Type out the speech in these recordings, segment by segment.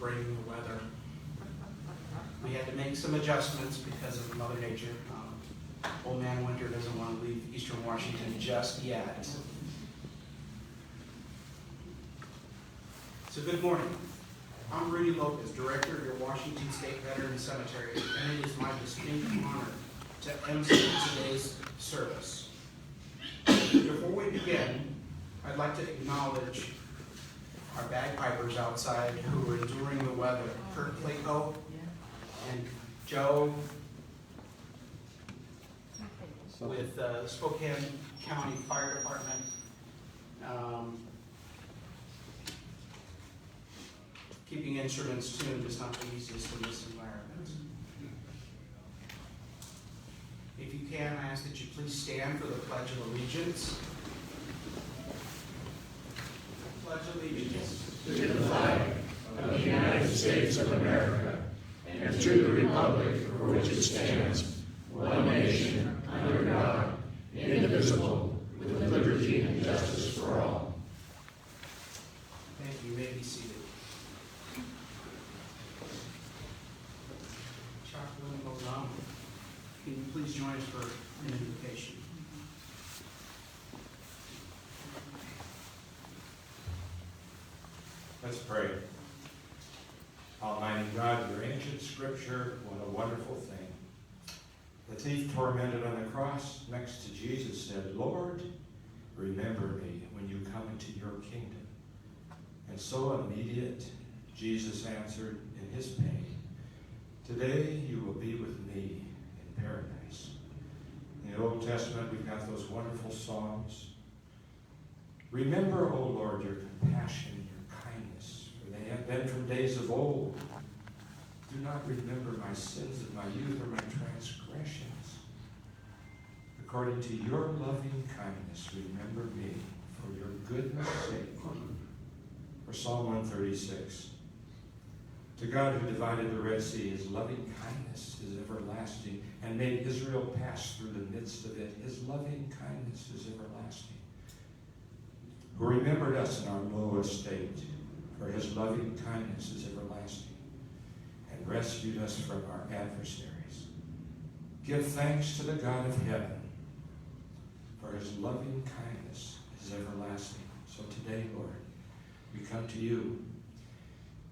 bringing the weather. We had to make some adjustments because of Mother Nature. Old Man Winter doesn't want to leave Eastern Washington just yet. So good morning. I'm Rudy Lopez, Director of your Washington State Veteran Cemetery, and it is my distinct honor to emcee today's service. Before we begin, I'd like to acknowledge our bagpipers outside who are enduring the weather. Kurt Clayco and Joe with Spokane County Fire Department. Keeping instruments tuned is not the easiest in this environment. If you can, I ask that you please stand for the Pledge of Allegiance. Pledge Allegiance to the flag of the United States of America and to the republic for which it stands, one nation, under God, indivisible, with liberty and justice for all. Thank you. You may be seated. Chamberlain, can you please join us for an invocation? Let's pray. Almighty God, your ancient scripture, what a wonderful thing. The thief tormented on the cross next to Jesus said, Lord, remember me when you come into your kingdom. And so immediate, Jesus answered in his pain, today you will be with me in paradise. In the Old Testament, we've got those wonderful songs. Remember, O Lord, your compassion and your kindness, for they have been from days of old. Do not remember my sins of my youth or my transgressions. According to your loving kindness, remember me for your goodness' sake. Or Psalm 136. To God who divided the Red Sea, his loving kindness is everlasting, and made Israel pass through the midst of it. His loving kindness is everlasting. Who remembered us in our low estate, for his loving kindness is everlasting, and rescued us from our adversaries. Give thanks to the God of heaven, for his loving kindness is everlasting. So today, Lord, we come to you.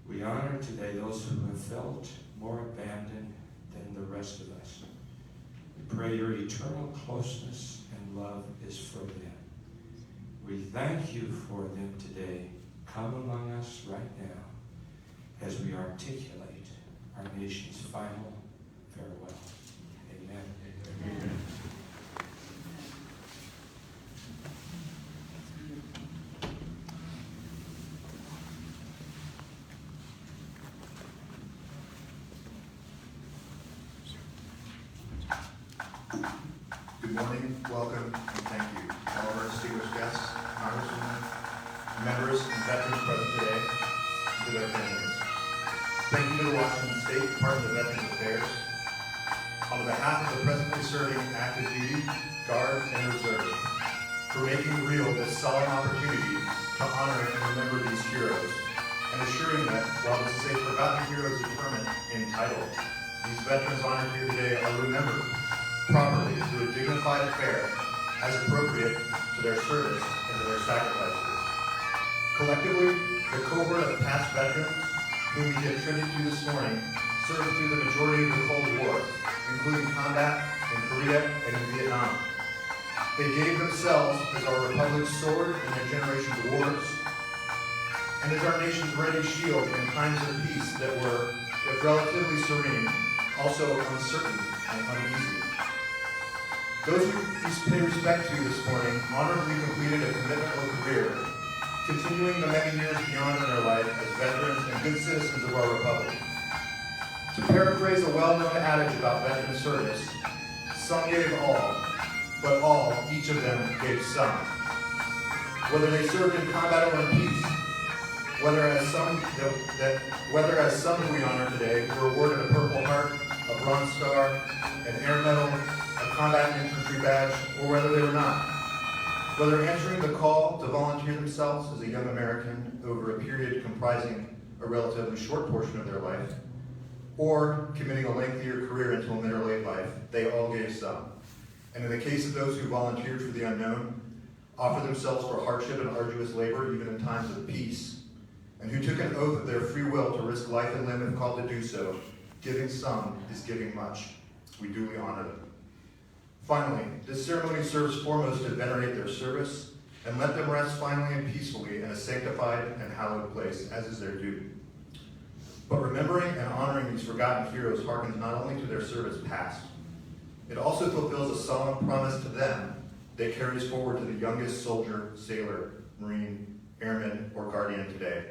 We honor today those who have felt more abandoned than the rest of us. We pray your eternal closeness and love is for them. We thank you for them today. Come among us right now as we articulate our nation's final farewell. Amen. Amen. Good morning, welcome, and thank you to all of our distinguished guests, congressmen, members, and veterans present today, and to their families. Thank you to the Washington State Department of Veterans Affairs. On behalf of the presently serving active duty, Guard, and Reserve, for making real this solemn opportunity to honor and remember these heroes, and assuring that while this is a Forgotten Heroes Interment entitled, these veterans honored here today are remembered properly through a dignified affair as appropriate to their service and to their sacrifices. Collectively, the cohort of past veterans whom we give tribute to this morning served through the majority of the Cold War, including combat in Korea and in Vietnam. They gave themselves as our republic's sword in their generation's wars, and as our nation's ready shield in times of peace that were, if relatively serene, also uncertain and uneasy. Those we pay respect to this morning honorably completed a commitment or career, continuing the many years beyond in their life as veterans and good citizens of our republic. To paraphrase a well-known adage about veteran service, some gave all, but all, each of them, gave some. Whether they served in combat or in peace, whether as some who we honor today were awarded a Purple Heart, a Bronze Star, an Air Medal, a Combat and Infantry Badge, or whether they were not. Whether answering the call to volunteer themselves as a young American over a period comprising a relatively short portion of their life, or committing a lengthier career into a middle-aged life, they all gave some. And in the case of those who volunteered for the unknown, offered themselves for hardship and arduous labor even in times of peace, and who took an oath of their free will to risk life and limb if called to do so, giving some is giving much. We duly honor them. Finally, this ceremony serves foremost to venerate their service and let them rest finally and peacefully in a sanctified and hallowed place, as is their due. But remembering and honoring these forgotten heroes harkens not only to their service past, it also fulfills a solemn promise to them that carries forward to the youngest soldier, sailor, marine, airman, or guardian today,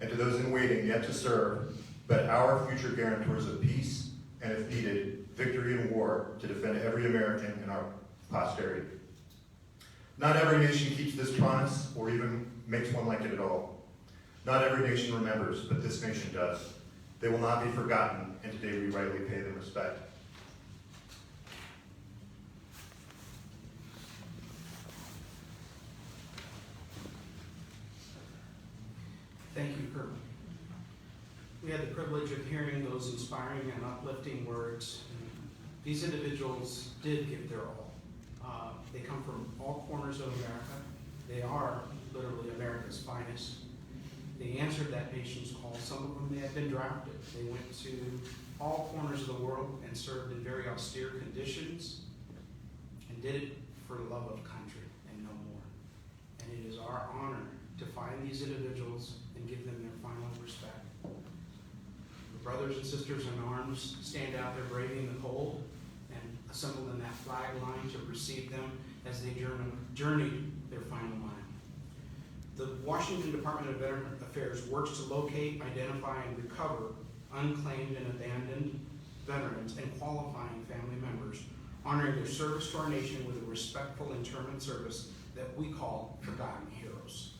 and to those in waiting yet to serve, but our future guarantors of peace, and if needed, victory in war to defend every American in our posterity. Not every nation keeps this promise, or even makes one like it at all. Not every nation remembers, but this nation does. They will not be forgotten, and today we rightly pay them respect. Thank you, Colonel. We had the privilege of hearing those inspiring and uplifting words. These individuals did give their all. They come from all corners of America. They are literally America's finest. They answered that nation's call. Some of them, they had been drafted. They went to all corners of the world and served in very austere conditions and did it for the love of country and no more. And it is our honor to find these individuals and give them their final respect. The brothers and sisters in arms stand out there braving the cold and assembled in that flag line to receive them as they journeyed their final mile. The Washington Department of Veteran Affairs works to locate, identify, and recover unclaimed and abandoned veterans and qualifying family members, honoring their service to our nation with a respectful interment service that we call Forgotten Heroes.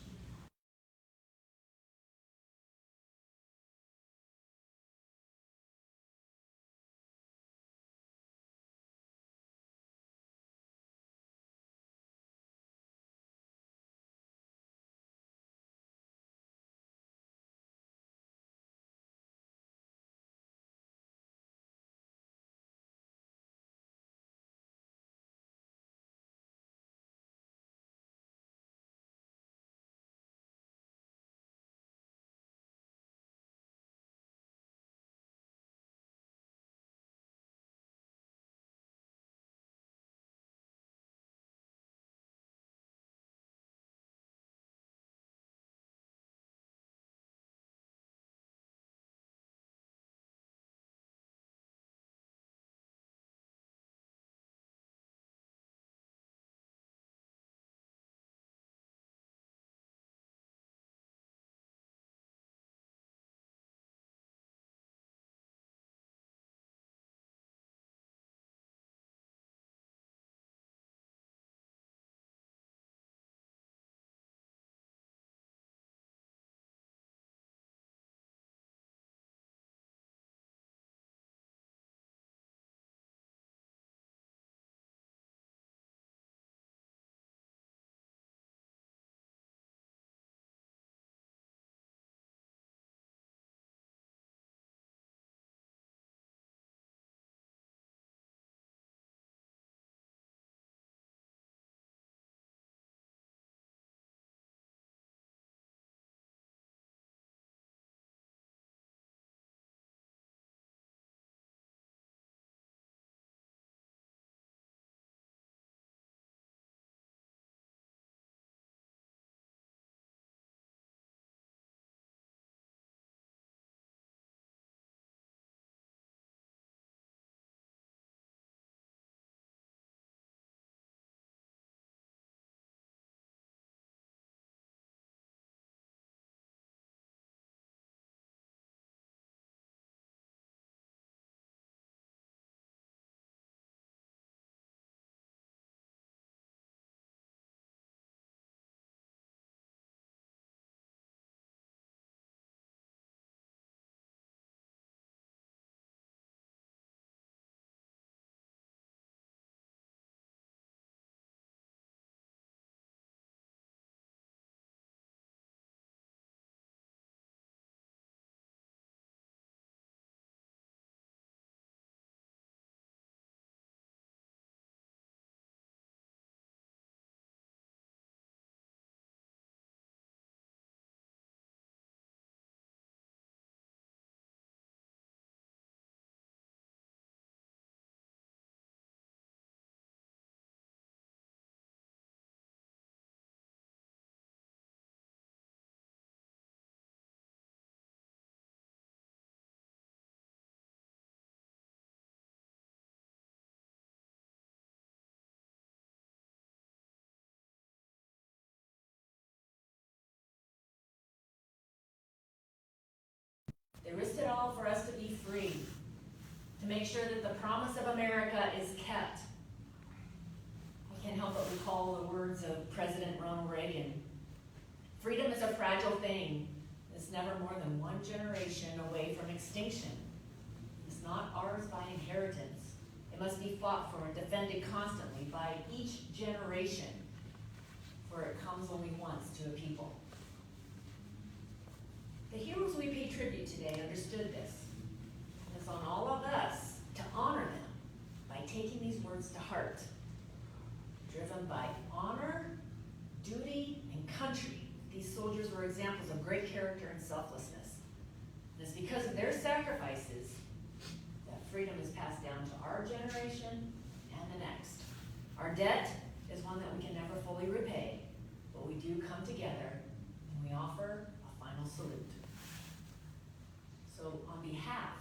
They risked it all for us to be free, to make sure that the promise of America is kept. I can't help but recall the words of President Ronald Reagan. Freedom is a fragile thing. It's never more than one generation away from extinction. It's not ours by inheritance. It must be fought for and defended constantly by each generation, for it comes only once to a people. The heroes we pay tribute today understood this. And it's on all of us to honor them by taking these words to heart. Driven by honor, duty, and country, these soldiers were examples of great character and selflessness. And it's because of their sacrifices that freedom is passed down to our generation and the next. Our debt is one that we can never fully repay, but we do come together and we offer a final salute. So on behalf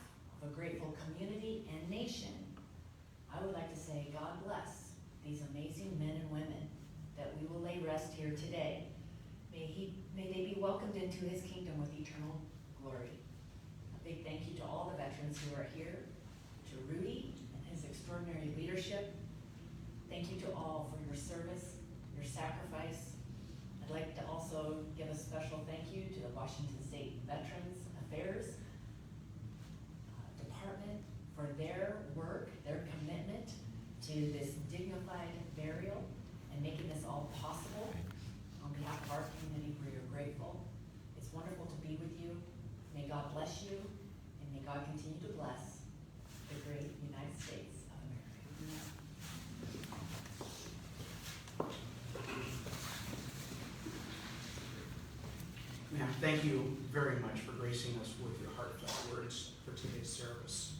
of a grateful community and nation, I would like to say God bless these amazing men and women that we will lay rest here today. May they be welcomed into his kingdom with eternal glory. A big thank you to all the veterans who are here, to Rudy and his extraordinary leadership. Thank you to all for your service, your sacrifice. I'd like to also give a special thank you to the Washington State Veterans Affairs Department for their work, their commitment to this dignified burial and making this all possible. On behalf of our community, we are grateful. It's wonderful to be with you. May God bless you, and may God continue to bless the great United States of America. Ma'am, thank you very much for gracing us with your heartfelt words for today's service.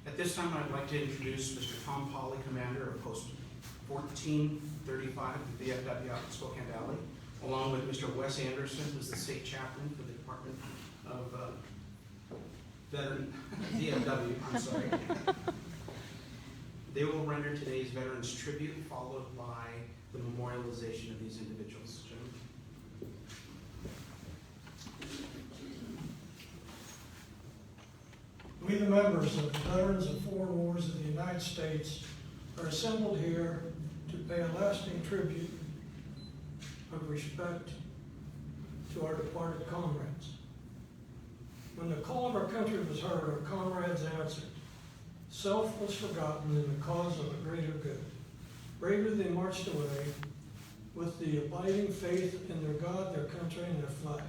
At this time, I'd like to introduce Mr. Tom Polly, Commander of Post 1435, the VFW out in Spokane Valley, along with Mr. Wes Anderson, who's the State Chaplain for the Department of VFW, I'm sorry. They will render today's Veterans Tribute, followed by the memorialization of these individuals. Gentlemen. We, the members of the Veterans of Foreign Wars of the United States, are assembled here to pay a lasting tribute of respect to our departed comrades. When the call of our country was heard, our comrades answered. Self was forgotten in the cause of a greater good. Bravely they marched away with the abiding faith in their God, their country, and their flag.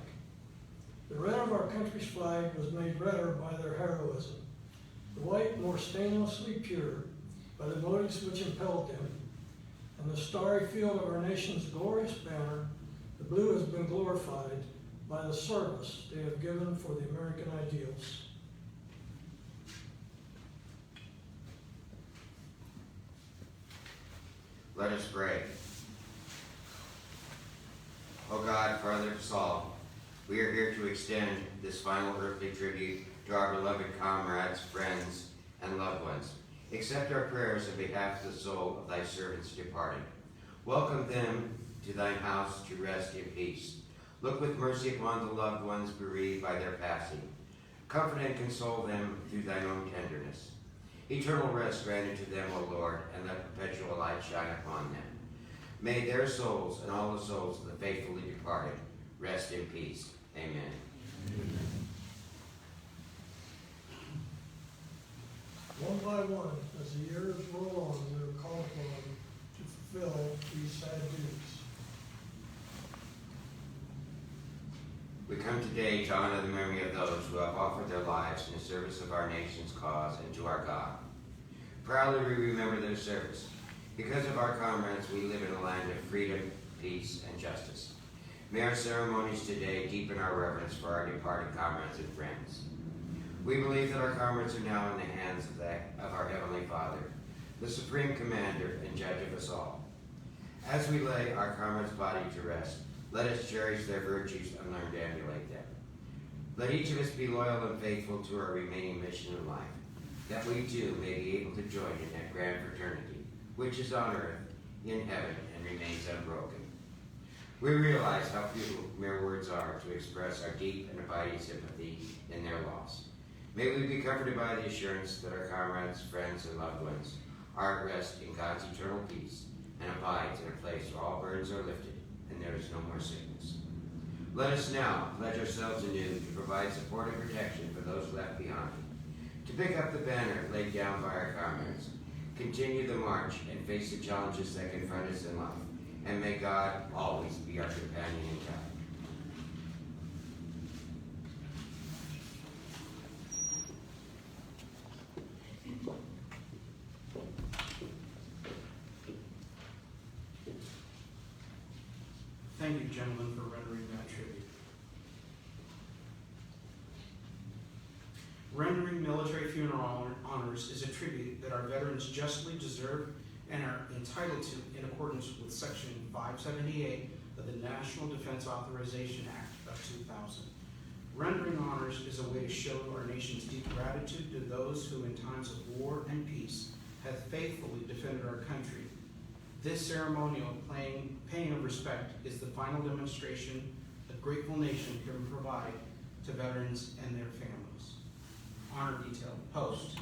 The red of our country's flag was made redder by their heroism, the white more stainlessly pure by the motives which impelled them, and the starry field of our nation's glorious banner, the blue has been glorified by the service they have given for the American ideals. Let us pray. O God, Father of us all, we are here to extend this final earthly tribute to our beloved comrades, friends, and loved ones. Accept our prayers on behalf of the soul of thy servants departed. Welcome them to thine house to rest in peace. Look with mercy upon the loved ones bereaved by their passing. Comfort and console them through thine own tenderness. Eternal rest grant unto them, O Lord, and let perpetual light shine upon them. May their souls and all the souls of the faithfully departed rest in peace. Amen. One by one, as the years roll on, we are called upon to fulfill these sad duties. We come today to honor the memory of those who have offered their lives in the service of our nation's cause and to our God. Proudly we remember their service. Because of our comrades, we live in a land of freedom, peace, and justice. May our ceremonies today deepen our reverence for our departed comrades and friends. We believe that our comrades are now in the hands of our Heavenly Father, the Supreme Commander and Judge of us all. As we lay our comrades' body to rest, let us cherish their virtues and learn to emulate them. Let each of us be loyal and faithful to our remaining mission in life, that we too may be able to join in that grand fraternity, which is on earth, in heaven, and remains unbroken. We realize how few mere words are to express our deep and abiding sympathy in their loss. May we be comforted by the assurance that our comrades, friends, and loved ones are at rest in God's eternal peace and abide in a place where all burdens are lifted and there is no more sickness. Let us now pledge ourselves anew to provide support and protection for those left behind, to pick up the banner laid down by our comrades, continue the march and face the challenges that confront us in life, and may God always be our companion and guide. Thank you, gentlemen, for rendering that tribute. Rendering military funeral honors is a tribute that our veterans justly deserve and are entitled to in accordance with Section 578 of the National Defense Authorization Act of 2000. Rendering honors is a way to show our nation's deep gratitude to those who in times of war and peace have faithfully defended our country. This ceremonial paying of respect is the final demonstration a grateful nation can provide to veterans and their families. Honor detail, post.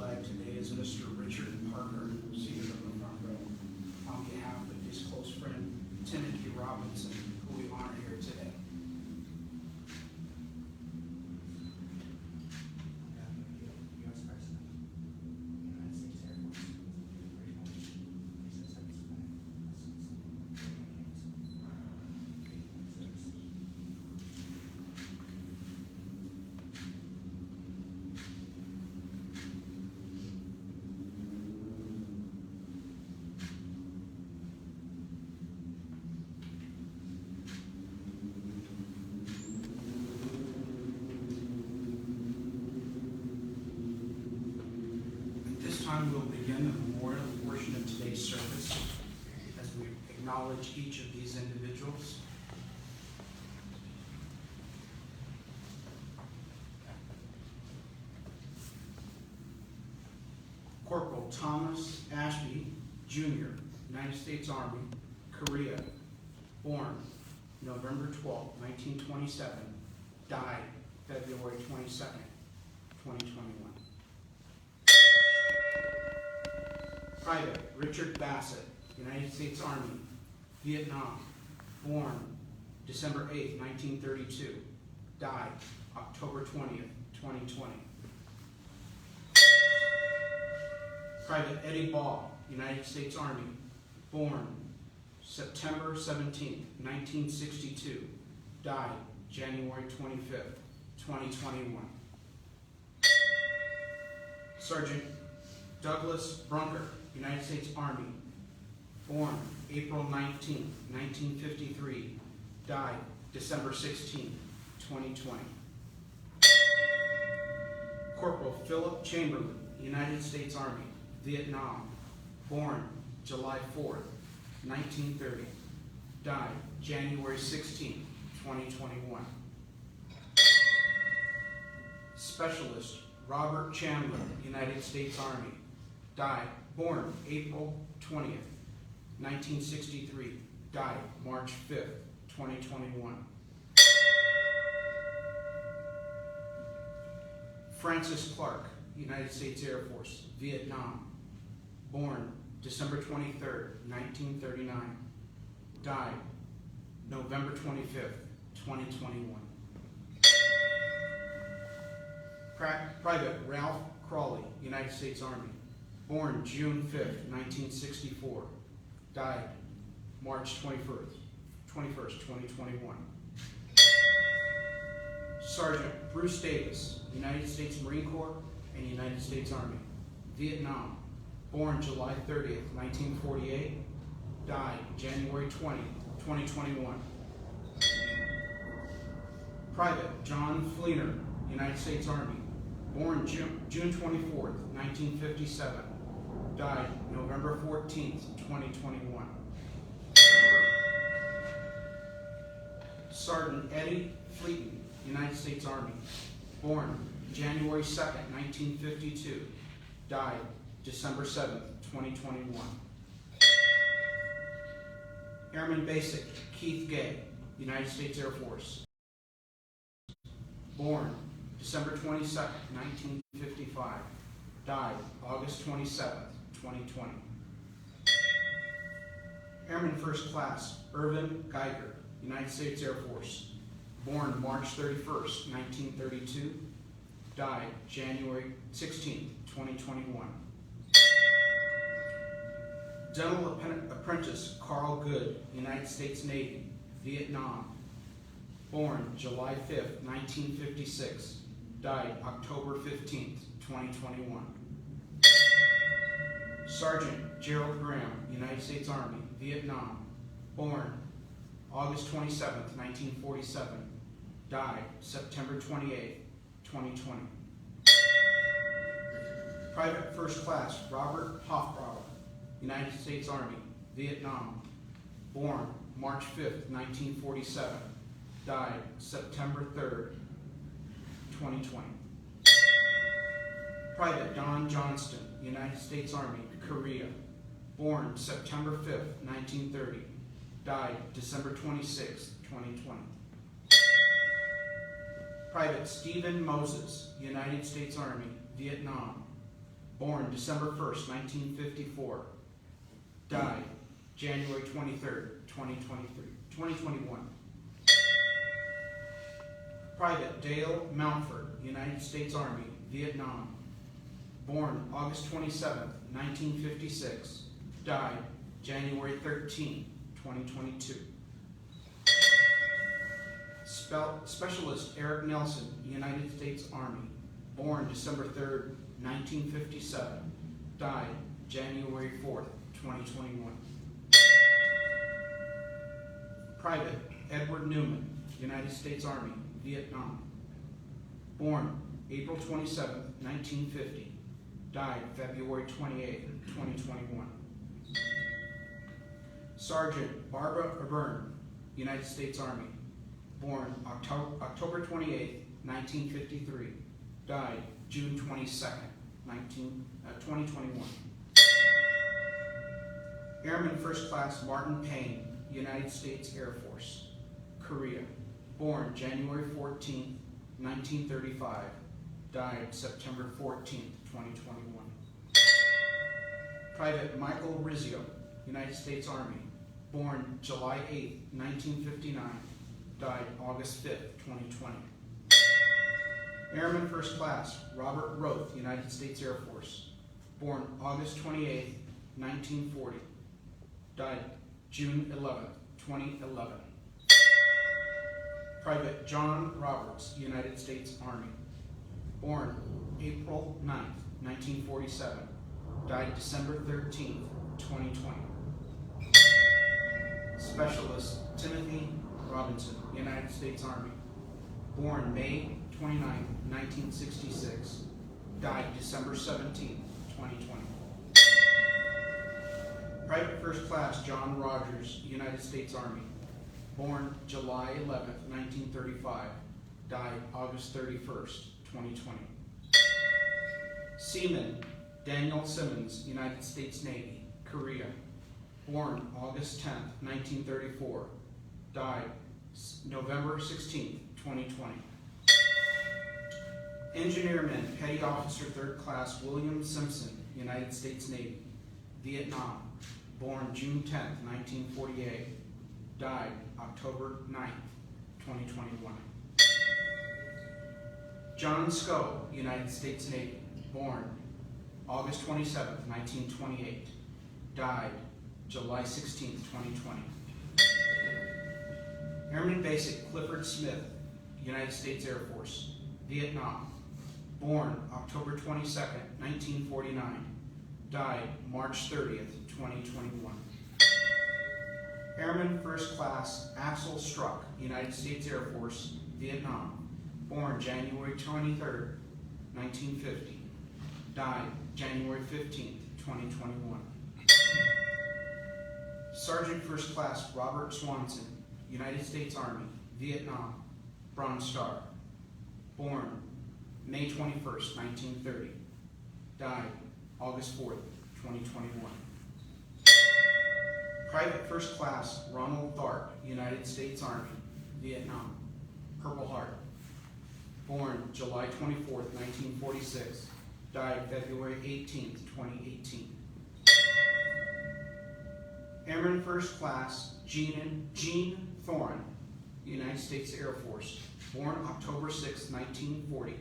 flag today is Mr. Richard Parker, seated on the front row, on behalf of his close friend Timothy Robinson, who we honor here today. U.S. President, United States Air Force, At this time, we'll begin the memorial portion of today's service as we acknowledge each of these individuals. Corporal Thomas Ashby, Jr., United States Army, Korea, born November 12, 1927, died February 22nd, 2021. Private Richard Bassett, United States Army, Vietnam, born December 8, 1932, died October 20th, 2020. Private Eddie Ball, United States Army, born September 17, 1962, died January 25th, 2021. Sergeant Douglas Brunker, United States Army, born April 19, 1953, died December 16, 2020. Corporal Phillip Chamberlain, United States Army, Vietnam, born July 4th, 1930, died January 16, 2021. Specialist Robert Chamberlain, United States Army, died, born April 20th, 1963, died March 5th, 2021. Francis Clark, United States Air Force, Vietnam, born December 23rd, 1939, died November 25th, 2021. Private Ralph Crawley, United States Army, born June 5th, 1964, died March 21st, 2021. Sergeant Bruce Davis, United States Marine Corps and United States Army, Vietnam, born July 30th, 1948, died January 20, 2021. Private John Fleener, United States Army, born June 24th, 1957, died November 14th, 2021. Sergeant Eddie Fleeton, United States Army, born January 2nd, 1952, died December 7th, 2021. Airman Basic Keith Gay, United States Air Force, born December 22nd, 1955, died August 27th, 2020. Airman First Class Irvin Geiger, United States Air Force, born March 31st, 1932, died January 16th, 2021. Dental Apprentice Carl Good, United States Navy, Vietnam, born July 5th, 1956, died October 15th, 2021. Sergeant Gerald Graham, United States Army, Vietnam, born August 27th, 1947, died September 28th, 2020. Private First Class Robert Hofbrauer, United States Army, Vietnam, born March 5th, 1947, died September 3rd, 2020. Private Don Johnston, United States Army, Korea, born September 5th, 1930, died December 26th, 2020. Private Stephen Moses, United States Army, Vietnam, born December 1st, 1954, died January 23rd, 2021. Private Dale Mountford, United States Army, Vietnam, born August 27th, 1956, died January 13th, 2022. Specialist Eric Nelson, United States Army, born December 3rd, 1957, died January 4th, 2021. Private Edward Newman, United States Army, Vietnam, born April 27th, 1950, died February 28th, 2021. Sergeant Barbara Byrne, United States Army, born October 28th, 1953, died June 22nd, 2021. Airman First Class Martin Payne, United States Air Force, Korea, born January 14th, 1935, died September 14th, 2021. Private Michael Rizzio, United States Army, born July 8th, 1959, died August 5th, 2020. Airman First Class Robert Roth, United States Air Force, born August 28th, 1940, died June 11th, 2011. Private John Roberts, United States Army, born April 9th, 1947, died December 13th, 2020. Specialist Timothy Robinson, United States Army, born May 29th, 1966, died December 17th, 2020. Private First Class John Rogers, United States Army, born July 11th, 1935, died August 31st, 2020. Seaman Daniel Simmons, United States Navy, Korea, born August 10th, 1934, died November 16th, 2020. Engineerman Petty Officer 3rd Class William Simpson, United States Navy, Vietnam, born June 10th, 1948, died October 9th, 2021. John Scoe, United States Navy, born August 27th, 1928, died July 16th, 2020. Airman Basic Clifford Smith, United States Air Force, Vietnam, born October 22nd, 1949, died March 30th, 2021. Airman First Class Axel Struck, United States Air Force, Vietnam, born January 23rd, 1950, died January 15th, 2021. Sergeant First Class Robert Swanson, United States Army, Vietnam, Bronze Star, born May 21st, 1930, died August 4th, 2021. Private First Class Ronald Tharp, United States Army, Vietnam, Purple Heart, born July 24th, 1946, died February 18th, 2018. Airman First Class Gene Thorne, United States Air Force, born October 6, 1940,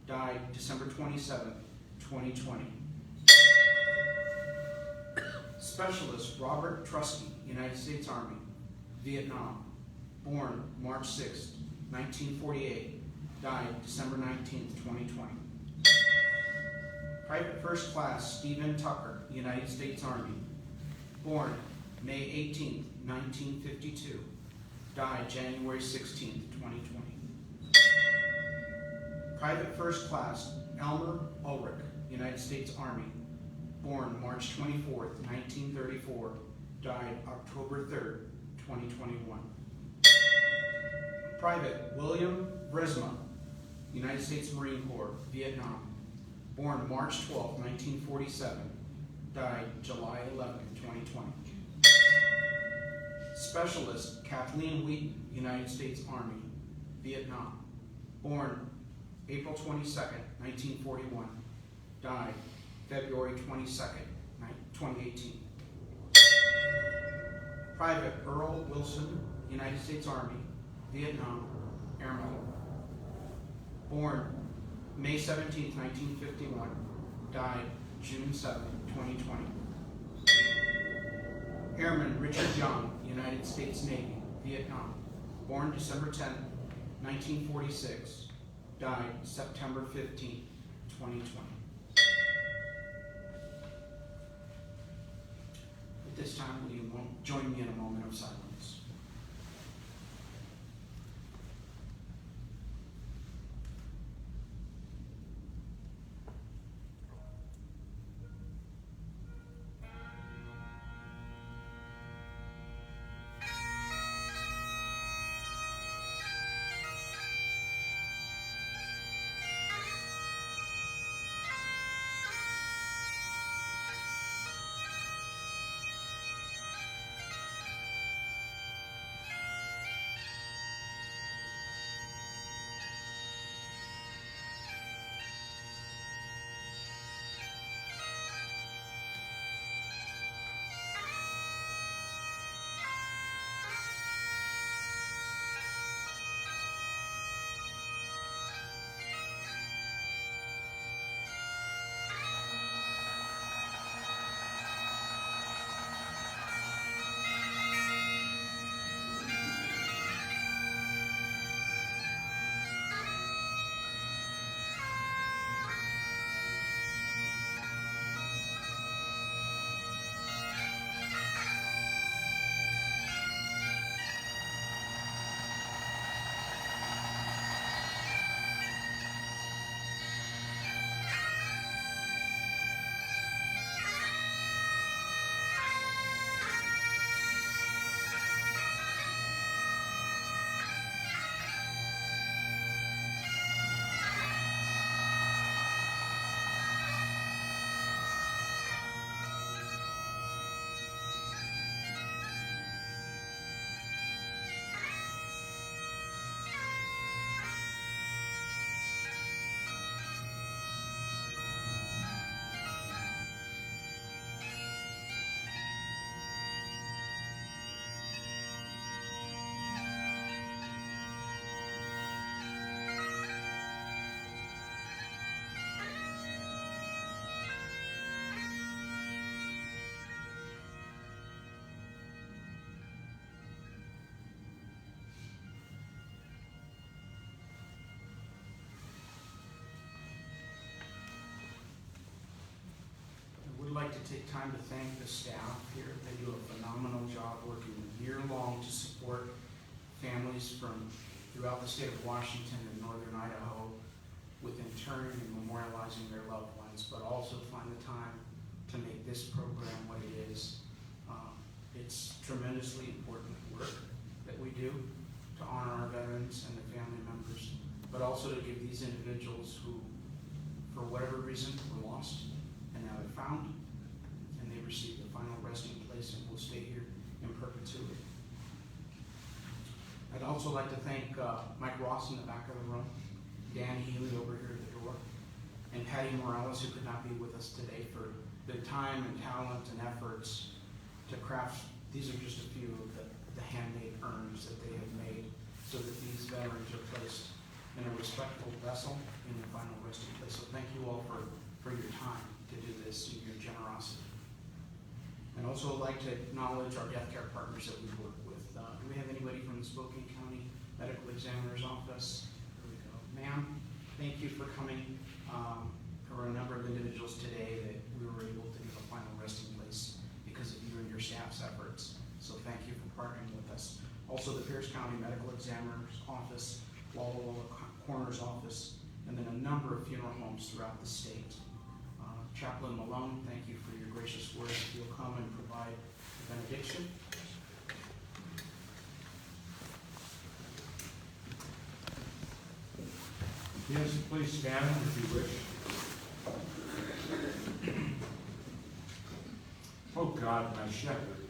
died December 27, 2020. Specialist Robert Trusky, United States Army, Vietnam, born March 6, 1948, died December 19, 2020. Private First Class Stephen Tucker, United States Army, born May 18, 1952, died January 16, 2020. Private First Class Elmer Ulrich, United States Army, born March 24, 1934, died October 3, 2021. Private William Brisma, United States Marine Corps, Vietnam, born March 12, 1947, died July 11, 2020. Specialist Kathleen Wheaton, United States Army, Vietnam, born April 22, 1941, died February 22nd, 2018. Private Earl Wilson, United States Army, Vietnam, Airman. Born May 17, 1951, died June 7, 2020. Airman Richard Young, United States Navy, Vietnam. Born December 10, 1946, died September 15, 2020. At this time, will you join me in a moment of silence? Would like to take time to thank the staff here. They do a phenomenal job working year-long to support families from throughout the state of Washington and northern Idaho with interring and memorializing their loved ones, but also find the time to make this program what it is. It's tremendously important work that we do to honor our veterans and their family members, but also to give these individuals who, for whatever reason, were lost and now they're found, and they receive the final resting place and will stay here in perpetuity. I'd also like to thank Mike Ross in the back of the room, Dan Healy over here at the door, and Patty Morales, who could not be with us today, for their time and talent and efforts to craft. These are just a few of the handmade urns that they have made so that these veterans are placed in a respectful vessel in the final resting place. So thank you all for your time to do this and your generosity. I'd also like to acknowledge our death care partners that we work with. Do we have anybody from the Spokane County Medical Examiner's Office? There we go. Ma'am, thank you for coming. There were a number of individuals today that we were able to give a final resting place because of you and your staff's efforts. So thank you for partnering with us. Also the Pierce County Medical Examiner's Office, Walla Walla Coroner's Office, and then a number of funeral homes throughout the state. Chaplain Malone, thank you for your gracious words. You'll come and provide the benediction. Yes, please stand if you wish. Oh God, my shepherd,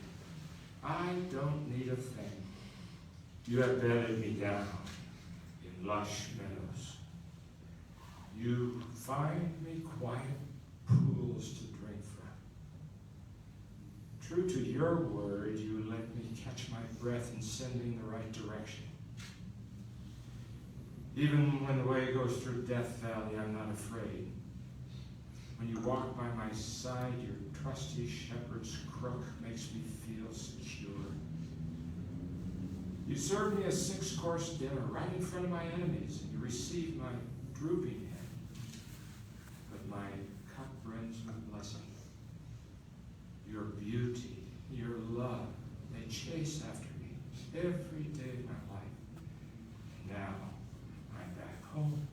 I don't need a thing. You have bedded me down in lush meadows. You find me quiet pools to True to your word, you let me catch my breath and send me in the right direction. Even when the way goes through Death Valley, I'm not afraid. When you walk by my side, your trusty shepherd's crook makes me feel secure. You serve me a 6-course dinner right in front of my enemies, and you receive my drooping head. But my cup brims with blessing. Your beauty, your love, they chase after me every day of my life. And now, I'm back home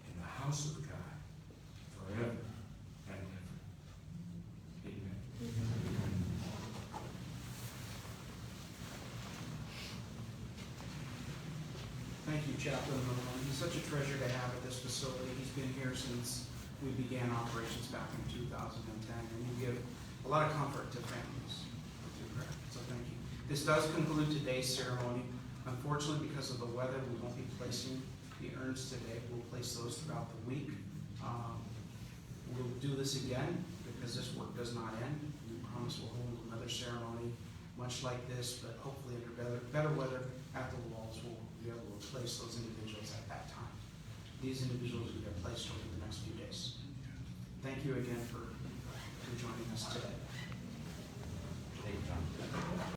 in the house of God forever and ever. Amen. Thank you, Chaplain Malone. He's such a treasure to have at this facility. He's been here since we began operations back in 2010, and you give a lot of comfort to families with your prayer. So thank you. This does conclude today's ceremony. Unfortunately, because of the weather, we won't be placing the urns today. We'll place those throughout the week. We'll do this again because this work does not end. We promise we'll hold another ceremony much like this, but hopefully under better weather at the walls, we'll be able to place those individuals at that time. These individuals will get placed over the next few days. Thank you again for joining us today.